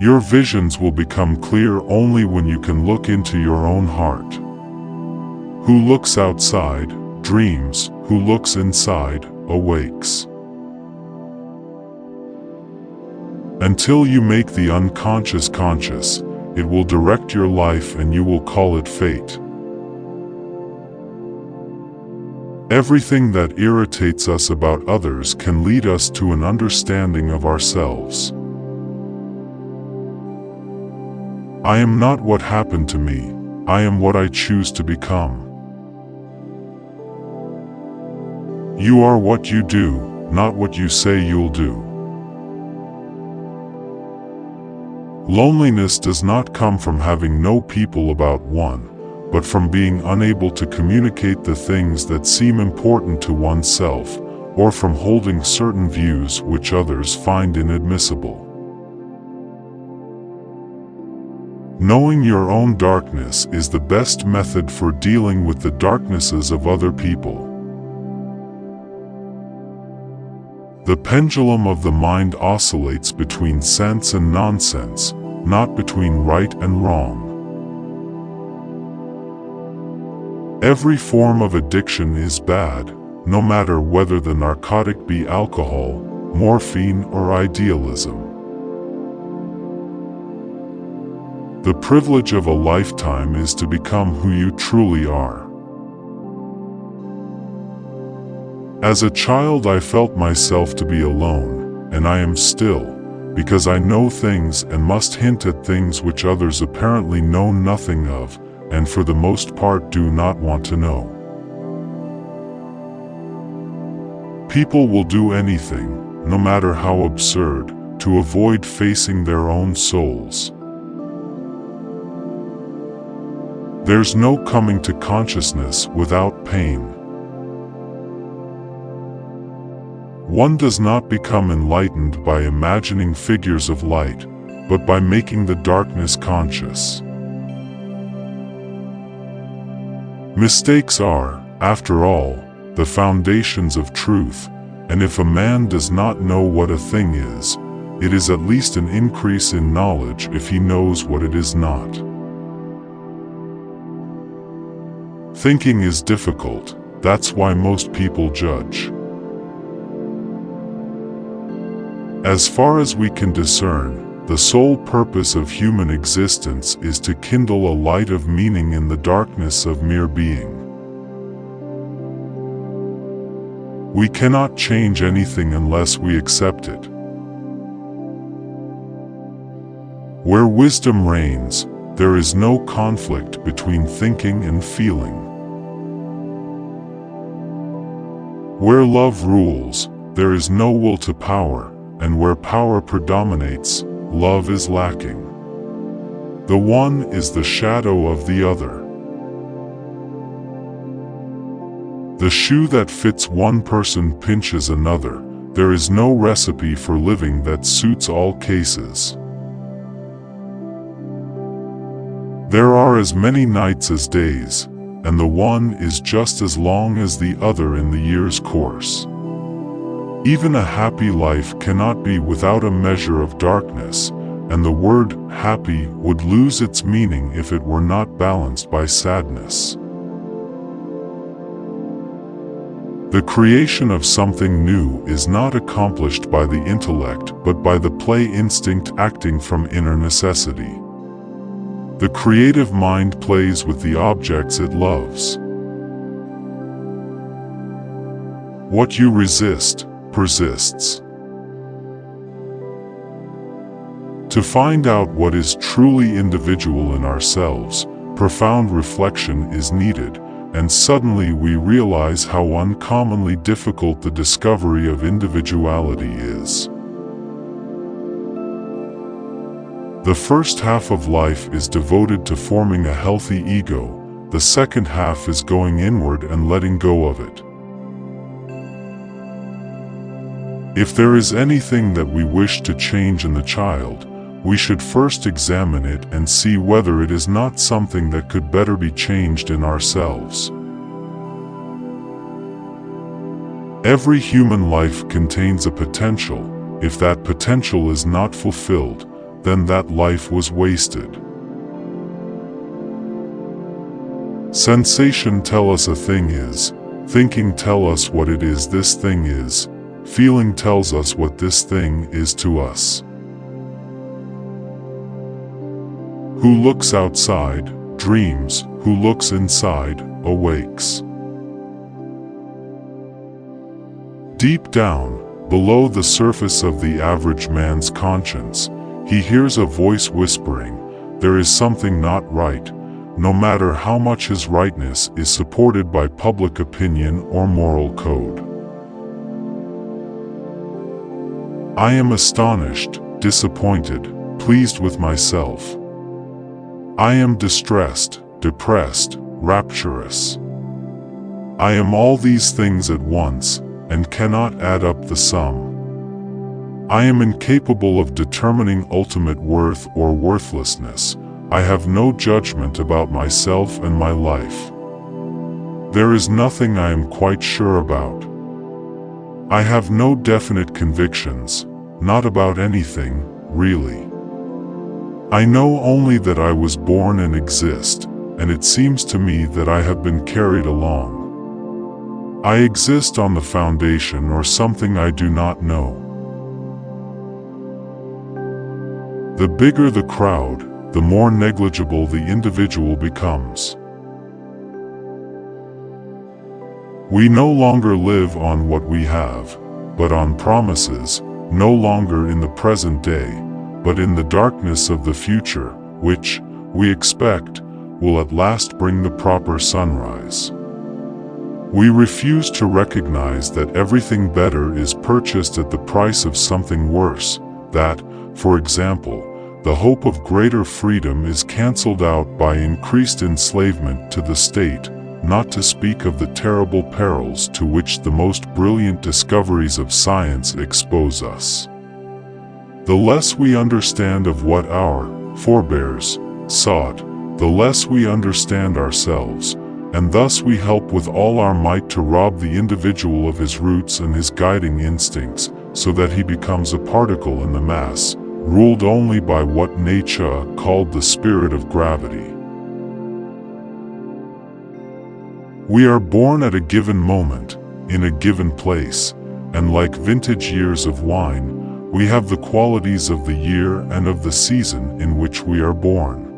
Your visions will become clear only when you can look into your own heart. Who looks outside, dreams. Who looks inside, awakes. Until you make the unconscious conscious, it will direct your life and you will call it fate. Everything that irritates us about others can lead us to an understanding of ourselves. I am not what happened to me, I am what I choose to become. You are what you do, not what you say you'll do. Loneliness does not come from having no people about one, but from being unable to communicate the things that seem important to oneself, or from holding certain views which others find inadmissible. Knowing your own darkness is the best method for dealing with the darknesses of other people. The pendulum of the mind oscillates between sense and nonsense, not between right and wrong. Every form of addiction is bad, no matter whether the narcotic be alcohol, morphine, or idealism. The privilege of a lifetime is to become who you truly are. As a child, I felt myself to be alone, and I am still, because I know things and must hint at things which others apparently know nothing of, and for the most part do not want to know. People will do anything, no matter how absurd, to avoid facing their own souls. There's no coming to consciousness without pain. One does not become enlightened by imagining figures of light, but by making the darkness conscious. Mistakes are, after all, the foundations of truth, and if a man does not know what a thing is, it is at least an increase in knowledge if he knows what it is not. Thinking is difficult, that's why most people judge. As far as we can discern, the sole purpose of human existence is to kindle a light of meaning in the darkness of mere being. We cannot change anything unless we accept it. Where wisdom reigns, there is no conflict between thinking and feeling. Where love rules, there is no will to power, and where power predominates, love is lacking. The one is the shadow of the other. The shoe that fits one person pinches another. There is no recipe for living that suits all cases. There are as many nights as days, and the one is just as long as the other in the year's course. Even a happy life cannot be without a measure of darkness, and the word happy would lose its meaning if it were not balanced by sadness. The creation of something new is not accomplished by the intellect but by the play instinct acting from inner necessity. The creative mind plays with the objects it loves. What you resist, persists. To find out what is truly individual in ourselves, profound reflection is needed, and suddenly we realize how uncommonly difficult the discovery of individuality is. The first half of life is devoted to forming a healthy ego, the second half is going inward and letting go of it. If there is anything that we wish to change in the child, we should first examine it and see whether it is not something that could better be changed in ourselves. Every human life contains a potential. If that potential is not fulfilled, then that life was wasted. Sensation tell us a thing is, thinking tell us what it is this thing is, feeling tells us what this thing is to us. Who looks outside, dreams, who looks inside, awakes. Deep down, below the surface of the average man's conscience, he hears a voice whispering, there is something not right, no matter how much his rightness is supported by public opinion or moral code. I am astonished, disappointed, pleased with myself. I am distressed, depressed, rapturous. I am all these things at once, and cannot add up the sum. I am incapable of determining ultimate worth or worthlessness. I have no judgment about myself and my life. There is nothing I am quite sure about. I have no definite convictions, not about anything, really. I know only that I was born and exist, and it seems to me that I have been carried along. I exist on the foundation or something I do not know. The bigger the crowd, the more negligible the individual becomes. We no longer live on what we have, but on promises, no longer in the present day, but in the darkness of the future, which, we expect, will at last bring the proper sunrise. We refuse to recognize that everything better is purchased at the price of something worse, that, for example, the hope of greater freedom is cancelled out by increased enslavement to the state, not to speak of the terrible perils to which the most brilliant discoveries of science expose us. The less we understand of what our forebears sought, the less we understand ourselves, and thus we help with all our might to rob the individual of his roots and his guiding instincts, so that he becomes a particle in the mass, ruled only by what Nietzsche called the spirit of gravity. We are born at a given moment, in a given place, and like vintage years of wine, we have the qualities of the year and of the season in which we are born.